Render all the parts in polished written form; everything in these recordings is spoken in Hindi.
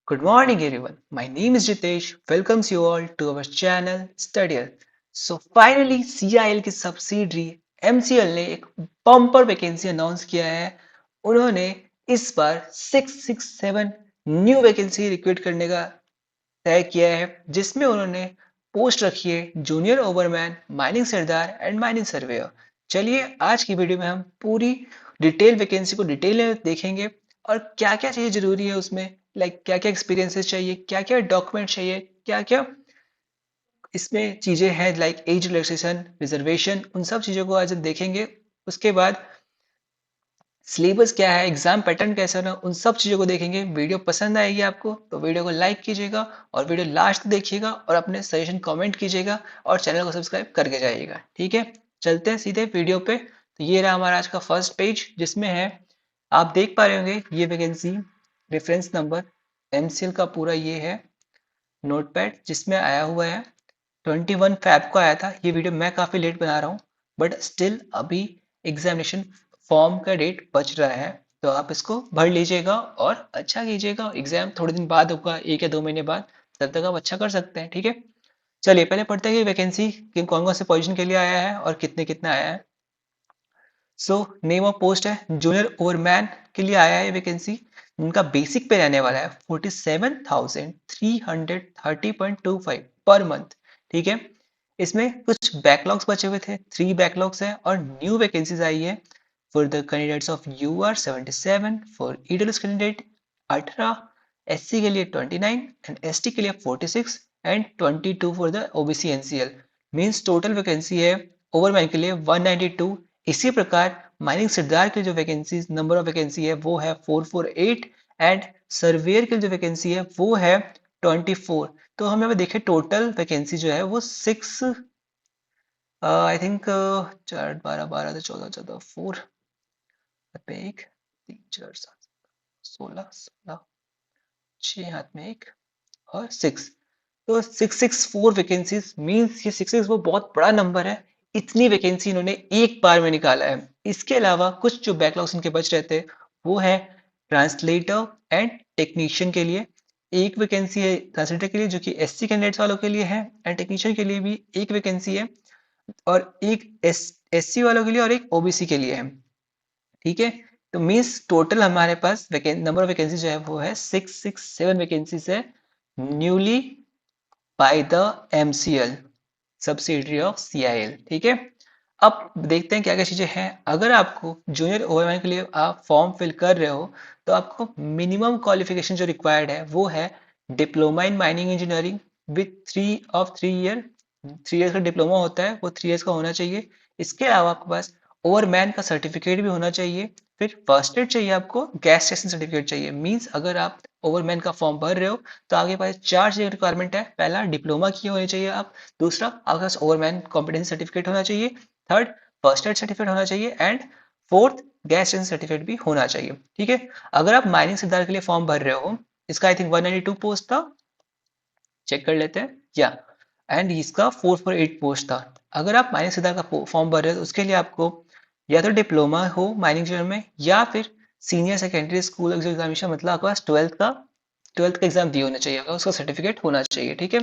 Good morning, everyone. My name is Jitesh. Welcomes you all to our channel Studier. So finally, CIL की सब्सिडरी MCL ने एक बम्पर वैकेंसी अनाउंस किया है। उन्होंने इस बार 667 न्यू वैकेंसी रिक्रूट करने का तय किया है, जिसमें उन्होंने पोस्ट रखी है junior ओवरमैन, mining Sardar and mining surveyor. चलिए आज की वीडियो में हम पूरी डिटेल वैकेंसी को डिटेल में देखेंगे और क्या क्या चीज़ें जरूरी है उसमें, लाइक क्या क्या एक्सपीरियंसेस चाहिए, क्या क्या डॉक्यूमेंट चाहिए, क्या क्या इसमें चीज़ें हैं, लाइक एज रिलैक्सेशन, रिजर्वेशन, उन सब चीज़ों को आज हम देखेंगे। उसके बाद सिलेबस क्या है, एग्जाम पैटर्न कैसा है, उन सब चीज़ों को देखेंगे। वीडियो पसंद आएगी आपको तो वीडियो को लाइक कीजिएगा और वीडियो लास्ट देखिएगा और अपने सजेशन कमेंट कीजिएगा और चैनल को सब्सक्राइब करके जाइएगा। ठीक है, चलते हैं सीधे वीडियो पे। तो ये रहा हमारा आज का फर्स्ट पेज, जिसमें है, आप देख पा रहे होंगे ये वैकेंसी रेफरेंस नंबर एमसीएल का पूरा ये है नोटपैड, जिसमें आया हुआ है 21 फैब को आया था। ये वीडियो मैं काफ़ी लेट बना रहा हूँ, बट स्टिल अभी एग्जामिनेशन फॉर्म का डेट बच रहा है, तो आप इसको भर लीजिएगा और अच्छा कीजिएगा। एग्जाम थोड़े दिन बाद होगा, 1 या 2 महीने बाद, तब तक आप अच्छा कर सकते हैं। ठीक है, चलिए पहले पढ़ते हैं कि वैकेंसी कि कौन कौन से पोजीशन के लिए आया है और कितने कितना आया है। सो नेम ऑफ पोस्ट है जूनियर ओवरमैन के लिए आया है वैकेंसी। उनका बेसिक पे रहने वाला है 47,330.25 पर मंथ। ठीक है, इसमें कुछ बैकलॉग्स बचे हुए थे, 3 बैकलॉग्स हैं और न्यू वैकेंसीज आई है। For the candidates of UR 77, for EWS candidate 18, SC के लिए 29 एंड एसटी के लिए 46 and 22 for the OBC NCL. Means total vacancy है ओवरमैन के लिए 192। इसी प्रकार माइनिंग सरदार की जो वैकेंसी नंबर ऑफ वैकेंसी है वो है 448 एंड सर्वेयर की जो वैकेंसी है वो है 24। तो हम यहाँ पे देखें टोटल वैकेंसी जो है वो 6, आई थिंक 4 12 12 14 14 4 हाथ में एक, 3 4 7 16 16 6 हाथ में एक और 6। तो 664 वैकेंसीज मींस ये 664 बहुत बड़ा नंबर है। इतनी वैकेंसी इन्होंने एक बार में निकाला है। इसके अलावा कुछ जो बैकलॉग्स इनके बच रहे थे वो है ट्रांसलेटर एंड टेक्नीशियन के लिए। एक वैकेंसी है ट्रांसलेटर के लिए जो कि एससी कैंडिडेट्स वालों के लिए है, एंड टेक्नीशियन के लिए भी एक वैकेंसी है, और एक एससी वालों के लिए और एक ओबीसी के लिए है। ठीक है, तो मीन्स टोटल हमारे पास नंबर ऑफ वैकेंसी जो है वो है 667 वैकेंसीज है, newly by the MCL subsidiary of CIL. ठीक है, अब देखते हैं क्या क्या चीजें हैं। अगर आपको जूनियर ओवरमैन के लिए आप फॉर्म फिल कर रहे हो तो आपको मिनिमम क्वालिफिकेशन जो रिक्वायर्ड है वो है diploma in mining engineering with 3 year. 3 years का डिप्लोमा होता है, वो 3 इयर्स का होना चाहिए। इसके अलावा आपके पास ओवरमैन का सर्टिफिकेट भी होना चाहिए। फिर फर्स्ट एड चाहिए, आपको गैस स्टेशन सर्टिफिकेट चाहिए। मींस अगर आप ओवरमैन का फॉर्म भर रहे हो तो आपके पास 4 चीज़ रिक्वायरमेंट है। पहला, डिप्लोमा किए होने चाहिए आप। दूसरा, आपके पास ओवरमैन कॉम्पिटेंसी सर्टिफिकेट होना चाहिए। थर्ड, फर्स्ट एड सर्टिफिकेट होना चाहिए। And fourth, gas station certificate भी होना चाहिए। ठीक है, अगर आप माइनिंग सिद्धार्थ के लिए फॉर्म भर रहे हो, इसका आई थिंक 192 पोस्ट था, चेक कर लेते हैं या, एंड इसका 448 पोस्ट था। अगर आप माइनिंग सिद्धार्थ का फॉर्म भर रहे हो तो उसके लिए आपको या तो डिप्लोमा हो माइनिंग इंजीनियर में, या फिर सीनियर सेकेंडरी स्कूल एग्जामिनेशन, मतलब आपके पास ट्वेल्थ का एग्जाम दिए होना चाहिए, उसका सर्टिफिकेट होना चाहिए। ठीक है,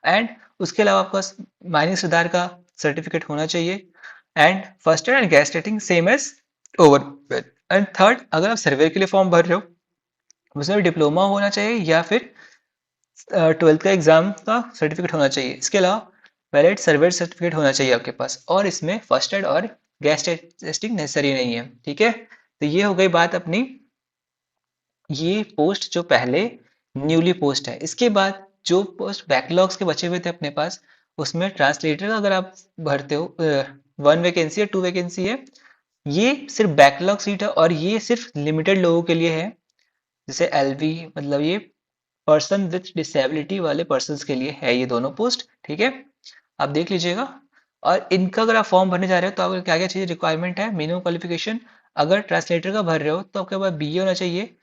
एंड उसके अलावा आपके पास माइनिंग सुधार का सर्टिफिकेट होना चाहिए। And first aid and gas rating same as over. And third, अगर आप सर्वे के लिए फॉर्म भर रहे हो उसमें डिप्लोमा होना चाहिए या फिर ट्वेल्थ का एग्जाम का सर्टिफिकेट होना चाहिए। इसके अलावा वैलिड सर्वे सर्टिफिकेट होना चाहिए आपके पास, और इसमें फर्स्ट एड और गैस टेस्टिंग नेसेसरी नहीं है। ठीक है, तो ये हो गई बात अपनी, ये पोस्ट जो पहले न्यूली पोस्ट है। इसके बाद जो पोस्ट बैकलॉग्स के बचे हुए थे अपने पास, उसमें ट्रांसलेटर का अगर आप भरते हो 1 वैकेंसी या 2 वैकेंसी है, ये सिर्फ बैकलॉग सीट है और ये सिर्फ लिमिटेड लोगों के लिए है। जैसे एलवी, मतलब ये पर्सन विथ डिसेबिलिटी वाले पर्सन के लिए है ये दोनों पोस्ट। ठीक है, आप देख लीजिएगा। और इनका अगर आप फॉर्म भरने जा रहे हो तो आपको क्या क्या चीज़ रिक्वायरमेंट है, मिनिमम क्वालिफिकेशन, अगर ट्रांसलेटर का भर रहे हो तो आपके पास बीए होना चाहिए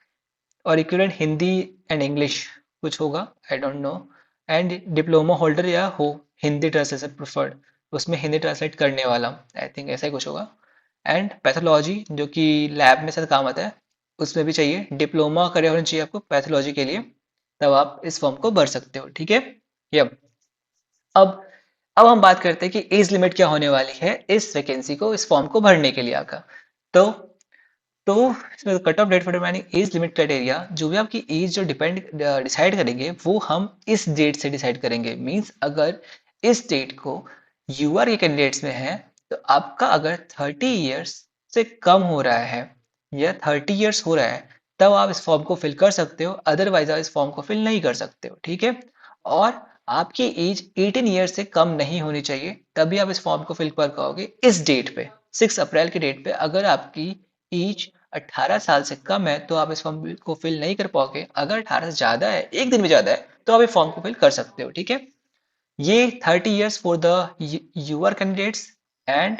और इक्विवेलेंट हिंदी एंड इंग्लिश कुछ होगा, I don't know. And diploma holder या हो हिंदी ट्रांसलेशन प्रेफर्ड, उसमें हिंदी ट्रांसलेट करने वाला, आई थिंक ऐसा ही कुछ होगा। एंड पैथोलॉजी जो कि लैब में साथ काम आता है, उसमें भी चाहिए, डिप्लोमा करे होना चाहिए आपको पैथोलॉजी के लिए, तब आप इस फॉर्म को भर सकते हो। ठीक है। यप। अब अब हम बात करते हैं कि एज लिमिट क्या होने वाली है इस वैकेंसी को, इस फॉर्म को भरने के लिए आपका। तो तो इसमें cut off date for demanding age limit criteria, जो भी आपकी एज जो डिसाइड करेंगे वो हम इस डेट से डिसाइड करेंगे। मींस अगर इस डेट को यूआर के कैंडिडेट्स में है तो आपका अगर 30 इयर्स से कम हो रहा है या 30 इयर्स हो रहा है तब आप इस फॉर्म को फिल कर सकते हो, अदरवाइज आप इस फॉर्म को फिल नहीं कर सकते हो। ठीक है। और आपकी एज 18 इयर्स से कम नहीं होनी चाहिए, तभी आप इस फॉर्म को फिल कर पाओगे इस डेट पे, 6 अप्रैल की डेट पे। अगर आपकी एज 18 साल से कम है तो आप इस फॉर्म को फिल नहीं कर पाओगे। अगर 18 से ज़्यादा है, एक दिन भी ज़्यादा है, तो आप इस फॉर्म को फिल कर सकते हो। ठीक है। ये 30 years for the UR candidates and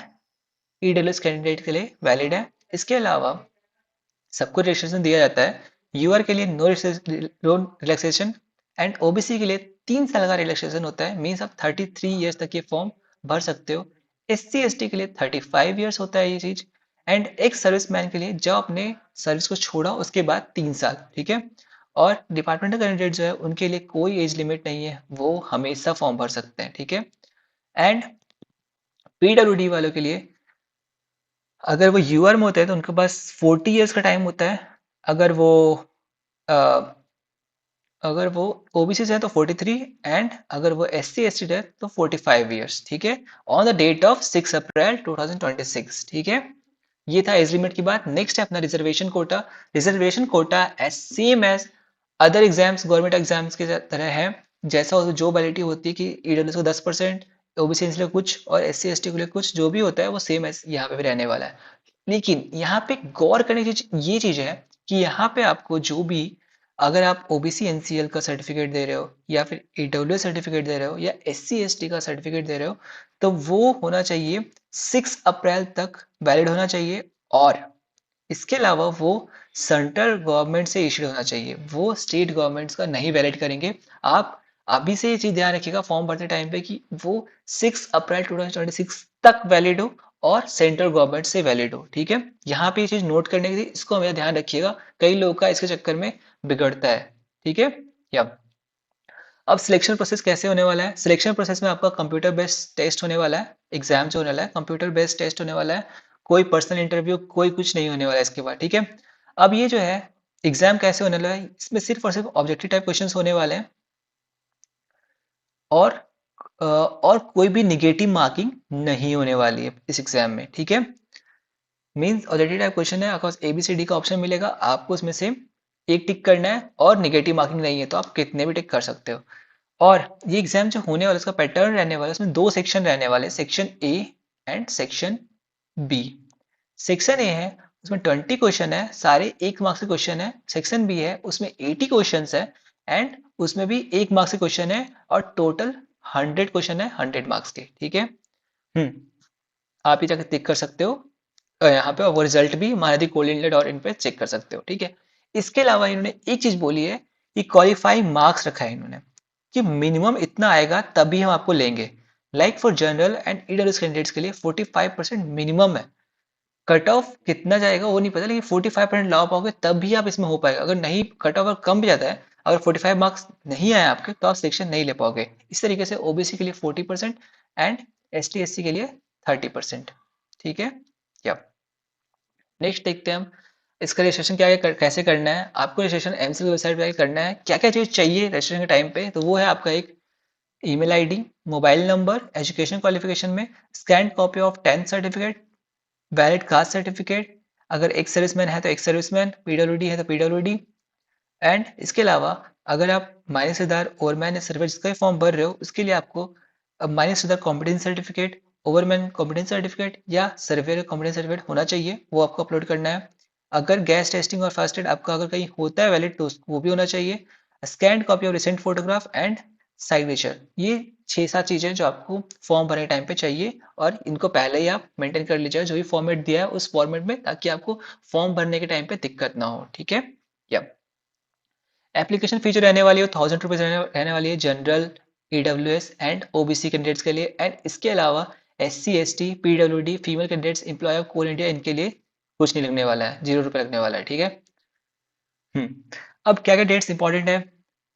EWS candidate के लिए वैलिड है। इसके अलावा सबको रिलैक्सेशन दिया जाता है। यूआर के लिए नो रिलैक्सेशन एंड ओबीसी के लिए 3 साल का रिलैक्सेशन होता है। मीन्स आप 33 इयर्स तक ये फॉर्म भर सकते हो। एससी एसटी के लिए 35 इयर्स होता है ये चीज। एंड एक सर्विसमैन के लिए जब आपने सर्विस को छोड़ा उसके बाद 3 साल। ठीक है। और डिपार्टमेंटल कैंडिडेट जो है उनके लिए कोई एज लिमिट नहीं है, वो हमेशा फॉर्म भर सकते हैं। ठीक है। एंड पीडब्ल्यूडी वालों के लिए अगर वो यूआर में होते हैं तो उनके पास 40 इयर्स का टाइम होता है। अगर वो अ, अगर वो ओबीसी से है तो 43, एंड अगर वो एससी एसटी है तो 45 इयर्स। ठीक है। ऑन द डेट ऑफ 6 अप्रैल 2026। ठीक है। ये था एज लिमिट की बात। नेक्स्ट है अपना reservation quota. Reservation quota as same as other exams, government exams की तरह है। जैसा जो वैलिडिटी होती है कि ईडब्ल्यूएस को 10%, ओबीसी के लिए कुछ और एससी एसटी के लिए कुछ, जो भी होता है वो सेम एज यहाँ पे भी रहने वाला है। लेकिन यहाँ पे गौर करने की चीज ये चीज है कि यहाँ पे आपको जो भी, अगर आप ओबीसी एनसीएल का सर्टिफिकेट दे रहे हो या फिर ईडब्ल्यूएस सर्टिफिकेट दे रहे हो या एससी एसटी का सर्टिफिकेट दे रहे हो, तो वो होना चाहिए 6 अप्रैल तक वैलिड होना चाहिए। और इसके अलावा वो सेंट्रल गवर्नमेंट से इश्यूड होना चाहिए, वो स्टेट गवर्नमेंट्स का नहीं वैलिड करेंगे। आप अभी से ये चीज ध्यान रखिएगा फॉर्म भरते टाइम पे कि वो 6 अप्रैल 2026 तक वैलिड हो और सेंट्रल गवर्नमेंट से वैलिड हो। ठीक है। यहाँ पे ये चीज नोट करने के लिए इसको हमें ध्यान रखिएगा, कई लोगों का इसके चक्कर में बिगड़ता है। ठीक है। या अब सिलेक्शन प्रोसेस कैसे होने वाला है? सिलेक्शन प्रोसेस में आपका कंप्यूटर बेस्ड टेस्ट होने वाला है। एग्जाम जो होने वाला है कंप्यूटर बेस्ड टेस्ट होने वाला है। कोई पर्सनल इंटरव्यू, कोई कुछ नहीं होने वाला है इसके बाद। ठीक है। अब ये जो है एग्जाम कैसे होने वाला है, इसमें सिर्फ और सिर्फ ऑब्जेक्टिव टाइप क्वेश्चंस होने वाले हैं। और और कोई भी निगेटिव मार्किंग नहीं होने वाली है इस एग्जाम में। ठीक है। मीन्स ऑब्जेक्टिव टाइप क्वेश्चन है, आपको ए बी सी डी का ऑप्शन मिलेगा, आपको उसमें से एक टिक करना है और निगेटिव मार्किंग नहीं है तो आप कितने भी टिक कर सकते हो। और ये एग्जाम जो होने वाला है उसका पैटर्न रहने वाला है, उसमें 2 सेक्शन रहने वाले, section A and section B. Section A है उसमें 20 क्वेश्चन है, सारे 1 मार्क्स के क्वेश्चन है। सेक्शन बी है उसमें 80 क्वेश्चन है एंड उसमें भी 1 मार्क्स के क्वेश्चन है और टोटल 100 क्वेश्चन है 100 मार्क्स के। ठीक है। आप ही जाकर टिक कर सकते हो यहाँ पे, वो रिजल्ट भी महानदी कोलिन और इन पे चेक कर सकते हो। ठीक है। इसके अलावा इन्होंने एक चीज बोली है कि क्वालिफाइंग मार्क्स रखा है इन्होंने कि मिनिमम इतना आएगा तभी हम आपको लेंगे। Like for general and EWS candidates के लिए 45% मिनिमम है। कट ऑफ कितना जाएगा वो नहीं पता, लेकिन 45% ला पाओगे तब भी आप इसमें हो पाएगा। अगर नहीं, कट ऑफ कम भी जाता है, अगर 45 मार्क्स नहीं आए आपके तो आप सिलेक्शन नहीं ले पाओगे। इस तरीके से ओबीसी के लिए 40% एंड एसटी एससी के लिए 30%। ठीक है। या नेक्स्ट देखते हैं हम इसका रजिस्ट्रेशन कैसे करना है। आपको रजिस्ट्रेशन एमसी की वेबसाइट पर करना है। क्या क्या चीज़ चाहिए रजिस्ट्रेशन के टाइम पे, तो वो है आपका एक email ID, mobile number, education qualification में scan copy of 10th certificate, valid caste certificate, अगर एक सर्विसमैन है तो एक सर्विसमैन, पीडब्ल्यूडी है तो पीडब्ल्यूडी। एंड इसके अलावा अगर आप माइनसदार ओवरमैन या सर्वे जिसका भी फॉर्म भर रहे हो उसके लिए आपको mining sirdar competence certificate, overman competence certificate या सर्वेयर कॉम्पिटेंस सर्टिफिकेट होना चाहिए, वो आपको अपलोड करना है। अगर गैस टेस्टिंग और फास्ट एड आपका अगर कहीं होता है वैलिड तो वो भी होना चाहिए। Scan copy of recent photograph and signature. ये 6-7 चीजें जो आपको फॉर्म भरने टाइम पे चाहिए, और इनको पहले ही आप मेंटेन कर लीजिए जो भी फॉर्मेट दिया है उस फॉर्मेट में, ताकि आपको फॉर्म भरने के टाइम पे दिक्कत ना हो। ठीक है। या एप्लीकेशन फीस जो रहने वाली है 1000 रुपीज रहने वाली है general, EWS and OBC candidates के लिए। एंड इसके अलावा SC ST PWD female candidates employ of Coal India इनके लिए कुछ नहीं लगने वाला है, 0 रुपये लगने वाला है। ठीक है। अब क्या क्या डेट्स इंपॉर्टेंट है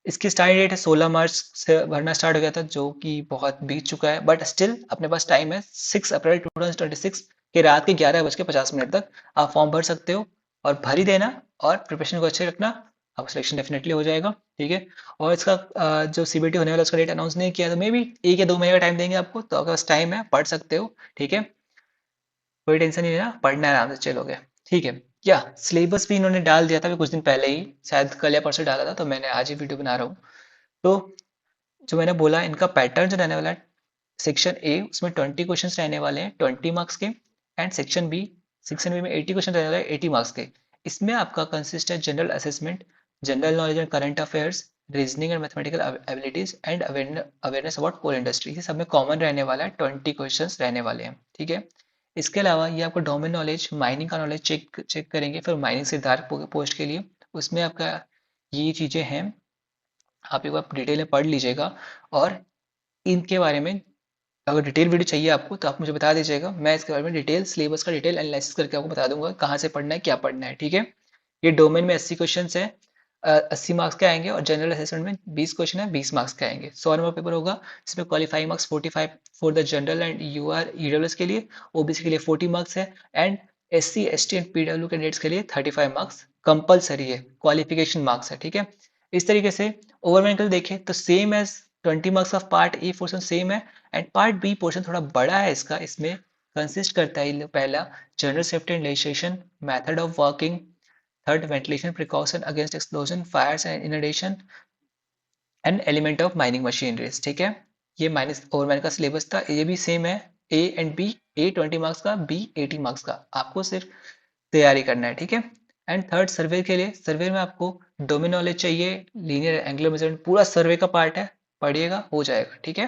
इसकी स्टार्ट डेट है 16 मार्च से भरना स्टार्ट हो गया था, जो कि बहुत बीत चुका है, बट स्टिल अपने पास टाइम है 6 अप्रैल 2026 के रात के 11:50 तक आप फॉर्म भर सकते हो और भर ही देना और प्रिपरेशन को अच्छे रखना, आपका सिलेक्शन डेफिनेटली हो जाएगा। ठीक है। और इसका जो सीबीटी होने वाला उसका डेट अनाउंस नहीं किया, तो मे बी 1 या 2 महीने का टाइम देंगे आपको, तो आपके पास टाइम है, पढ़ सकते हो। ठीक है। कोई टेंशन नहीं लेना, पढ़ना है आराम से चलोगे। ठीक है। क्या सिलेबस भी इन्होंने डाल दिया था अभी कुछ दिन पहले ही, शायद कल या परसों डाला था, तो मैंने आज ही वीडियो बना रहा हूँ। तो जो मैंने बोला इनका पैटर्न जो रहने वाला है, सेक्शन ए उसमें 20 क्वेश्चंस रहने वाले हैं 20 मार्क्स के, एंड सेक्शन बी में 80 क्वेश्चन रहने वाले हैं 80 मार्क्स के। इसमें आपका कंसिस्ट है general assessment, general knowledge and current affairs, reasoning and mathematical abilities and awareness about coal industry. ये सब में कॉमन रहने वाला है, 20 क्वेश्चंस रहने वाले हैं। ठीक है। इसके अलावा ये आपको डोमेन नॉलेज, माइनिंग का नॉलेज चेक करेंगे, फिर माइनिंग सिद्धार्थ पोस्ट के लिए उसमें आपका ये चीज़ें हैं, आप एक बार डिटेल में पढ़ लीजिएगा। और इनके बारे में अगर डिटेल वीडियो चाहिए आपको तो आप मुझे बता दीजिएगा, मैं इसके बारे में डिटेल सिलेबस का डिटेल एनालिसिस करके आपको बता दूंगा कहाँ से पढ़ना है, क्या पढ़ना है। ठीक है। ये डोमेन में 80 क्वेश्चन है, 80 मार्क्स के आएंगे, और जनरल असेसमेंट में 20 क्वेश्चन है, 20 मार्क्स के आएंगे। 100 नंबर पेपर होगा, जिसमें qualifying marks 45 for the general and UR EWS के लिए, ओबीसी के लिए 40 मार्क्स है, and SC ST and PW candidates के लिए 35 मार्क्स कंपलसरी है, क्वालिफिकेशन मार्क्स है। ठीक है। इस तरीके से ओवरऑल देखें तो सेम एज 20 मार्क्स का पार्ट ए पोर्शन सेम है, एंड पार्ट बी पोर्शन थोड़ा बड़ा है इसका। इसमें कंसिस्ट करता है पहला general safety and legislation, method of working, third ventilation precaution against explosion, fires and inundation, and element of mining machineries. ठीक है। ये माइनस ओवरमैन का सिलेबस था, ये भी सेम है, A and B, A 20 marks का, बी 80 मार्क्स का, आपको सिर्फ तैयारी करना है। ठीक है। एंड थर्ड सर्वे के लिए, सर्वे में आपको डोमेन नॉलेज चाहिए, लीनियर एंगुलर मेजरमेंट पूरा सर्वे का पार्ट है, पढ़िएगा हो जाएगा। ठीक है।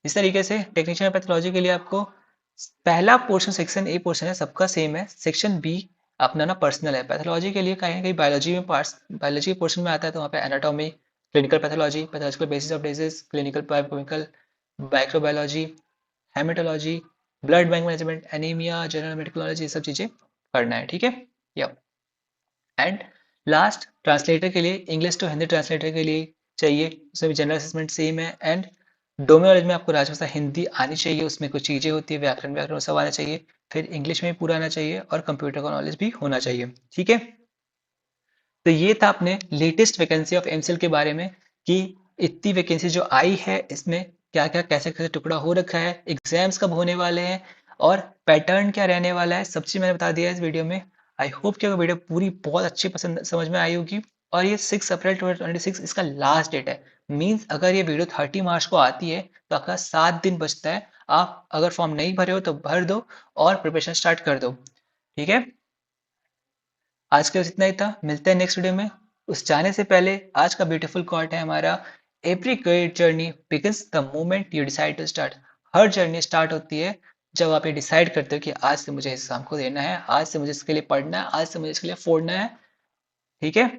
इस तरीके से टेक्नीशियन पैथोलॉजी के लिए आपको पहला पोर्शन सेक्शन ए पोर्शन है सबका सेम है, सेक्शन बी अपना ना पर्सनल है। पैथोलॉजी के लिए कहीं ना कहीं बायोलॉजी में पार्ट्स, बायोलॉजी के पोर्शन में आता है, तो वहाँ पे anatomy, clinical pathology, pathological basis of disease, clinical biochemical, microbiology, haematology, blood bank management, anaemia, general medical knowledge, ये सब चीज़ें पढ़ना है। ठीक है। या एंड लास्ट ट्रांसलेटर के लिए, इंग्लिश टू हिंदी ट्रांसलेटर के लिए चाहिए, उसमें भी जनरल असेसमेंट सेम है, एंड डोमेन नॉलेज में आपको राजभाषा हिंदी आनी चाहिए, उसमें कुछ चीज़ें होती है, व्याकरण व्याकरण सब आना चाहिए, फिर इंग्लिश में भी पूरा आना चाहिए, और कंप्यूटर का नॉलेज भी होना चाहिए। ठीक है। तो ये था अपने लेटेस्ट वैकेंसी ऑफ एमसीएल के बारे में, कि इतनी वैकेंसी जो आई है इसमें क्या क्या कैसे कैसे टुकड़ा हो रखा है, एग्जाम्स कब होने वाले हैं, और पैटर्न क्या रहने वाला है, सब चीज़ मैंने बता दिया है इस वीडियो में। आई होप कि वीडियो पूरी बहुत अच्छी पसंद समझ में आई होगी। और ये 6 अप्रैल 2026 इसका लास्ट डेट है, मीन्स अगर ये वीडियो 30 मार्च को आती है तो आपका 7 दिन बचता है। आप अगर फॉर्म नहीं भरे हो तो भर दो और प्रिपरेशन स्टार्ट कर दो। ठीक है। आज के बस इतना ही था, मिलते हैं नेक्स्ट वीडियो में। उस जाने से पहले आज का ब्यूटीफुल कॉट है हमारा, every great journey begins the moment you decide to start. हर जर्नी स्टार्ट होती है जब आप ये डिसाइड करते हो कि आज से मुझे एग्जाम को देना है, आज से मुझे इसके लिए पढ़ना है, आज से मुझे इसके लिए फोड़ना है। ठीक है।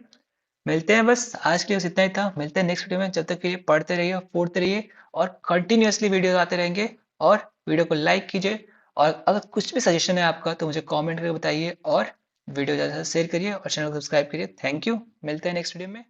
मिलते हैं, बस आज के लिए बस इतना ही था, मिलते हैं नेक्स्ट वीडियो में। जब तक के लिए पढ़ते रहिए, फोड़ते रहिए, और कंटिन्यूअसली वीडियो आते रहेंगे। और वीडियो को लाइक कीजिए, और अगर कुछ भी सजेशन है आपका तो मुझे कमेंट करके बताइए, और वीडियो ज़्यादा से ज़्यादा शेयर करिए और चैनल को सब्सक्राइब करिए। Thank you. मिलते हैं नेक्स्ट वीडियो में।